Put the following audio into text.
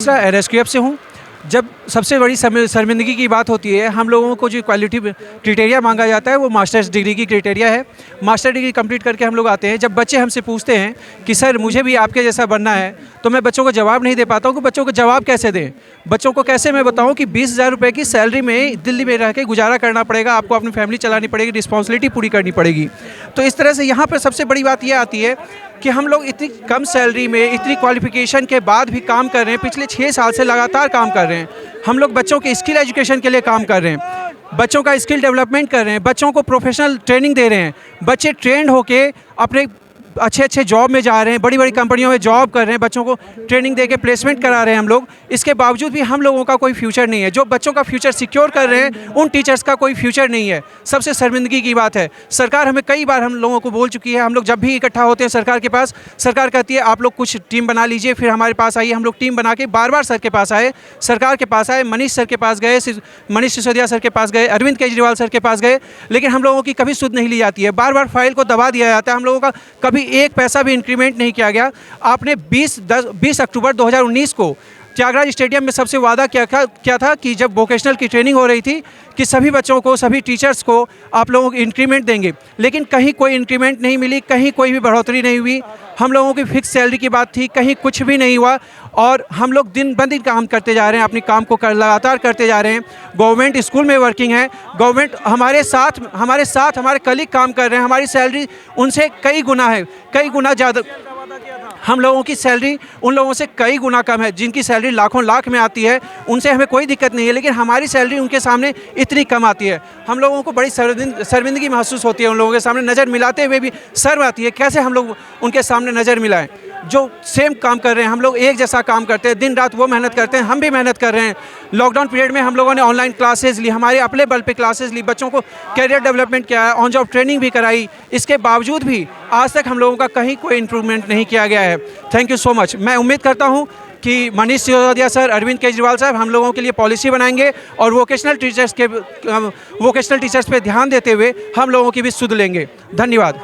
NSQF से हूँ। जब सबसे बड़ी शर्मिंदगी की बात होती है, हम लोगों को जो क्वालिटी क्राइटेरिया मांगा जाता है वो मास्टर्स डिग्री की क्राइटेरिया है। मास्टर डिग्री कंप्लीट करके हम लोग आते हैं। जब बच्चे हमसे पूछते हैं कि सर मुझे भी आपके जैसा बनना है, तो मैं बच्चों को जवाब नहीं दे पाता हूँ कि बच्चों को जवाब कैसे दें। बच्चों को कैसे मैं बताऊँ कि 20,000 रुपये की सैलरी में दिल्ली में रह के गुजारा करना पड़ेगा, आपको अपनी फैमिली चलानी पड़ेगी, रिस्पॉन्सिबिलिटी पूरी करनी पड़ेगी। तो इस तरह से यहाँ पर सबसे बड़ी बात यह आती है कि हम लोग इतनी कम सैलरी में इतनी क्वालिफिकेशन के बाद भी काम कर रहे हैं। पिछले 6 साल से लगातार काम कर रहे हैं। हम लोग बच्चों के स्किल एजुकेशन के लिए काम कर रहे हैं, बच्चों का स्किल डेवलपमेंट कर रहे हैं, बच्चों को प्रोफेशनल ट्रेनिंग दे रहे हैं। बच्चे ट्रेंड होके अपने अच्छे जॉब में जा रहे हैं, बड़ी बड़ी कंपनियों में जॉब कर रहे हैं, बच्चों को ट्रेनिंग देके प्लेसमेंट करा रहे हैं हम लोग। इसके बावजूद भी हम लोगों का कोई फ्यूचर नहीं है। जो बच्चों का फ्यूचर सिक्योर कर रहे हैं उन टीचर्स का कोई फ्यूचर नहीं है। सबसे शर्मिंदगी की बात है। सरकार हमें कई बार हम लोगों को बोल चुकी है। हम लोग जब भी इकट्ठा होते हैं सरकार के पास, सरकार कहती है आप लोग कुछ टीम बना लीजिए, फिर हमारे पास आइए। हम लोग टीम बना के बार सर के पास आए, सरकार के पास आए, मनीष सर के पास गए, मनीष सिसोदिया सर के पास गए, अरविंद केजरीवाल सर के पास गए, लेकिन हम लोगों की कभी सुध नहीं ली जाती है। बार फाइल को दबा दिया जाता है। हम लोगों का कभी एक पैसा भी इंक्रीमेंट नहीं किया गया। आपने 20 अक्टूबर 2019 को त्यागराज स्टेडियम में सबसे वादा क्या था कि जब वोकेशनल की ट्रेनिंग हो रही थी कि सभी बच्चों को, सभी टीचर्स को आप लोगों को इंक्रीमेंट देंगे, लेकिन कहीं कोई इंक्रीमेंट नहीं मिली, कहीं कोई भी बढ़ोतरी नहीं हुई। हम लोगों की फिक्स सैलरी की बात थी, कहीं कुछ भी नहीं हुआ और हम लोग दिन ब दिन काम करते जा रहे हैं, अपने काम को लगातार करते जा रहे हैं। गवर्नमेंट स्कूल में वर्किंग है, गवर्नमेंट हमारे साथ हमारे कलीग काम कर रहे हैं। हमारी सैलरी उनसे कई गुना है, कई गुना ज़्यादा। हम लोगों की सैलरी उन लोगों से कई गुना कम है, जिनकी सैलरी लाखों लाख में आती है। उनसे हमें कोई दिक्कत नहीं है, लेकिन हमारी सैलरी उनके सामने इतनी कम आती है। हम लोगों को बड़ी शर्मिंदगी महसूस होती है। उन लोगों के सामने नज़र मिलाते हुए भी शर्म आती है, कैसे हम लोग उनके सामने नज़र मिलाएं। जो सेम काम कर रहे हैं, हम लोग एक जैसा काम करते हैं, दिन रात वो मेहनत करते हैं, हम भी मेहनत कर रहे हैं। लॉकडाउन पीरियड में हम लोगों ने ऑनलाइन क्लासेस ली, हमारे अपने बल पे क्लासेस ली, बच्चों को कैरियर डेवलपमेंट किया है, ऑन जॉब ट्रेनिंग भी कराई। इसके बावजूद भी आज तक हम लोगों का कहीं कोई इंप्रूवमेंट नहीं किया गया है। Thank you so much. मैं उम्मीद करता हूँ कि मनीष सिसोदिया सर, अरविंद केजरीवाल साहब हम लोगों के लिए पॉलिसी बनाएंगे और वोकेशनल टीचर्स पे ध्यान देते हुए हम लोगों की भी सुध लेंगे। धन्यवाद।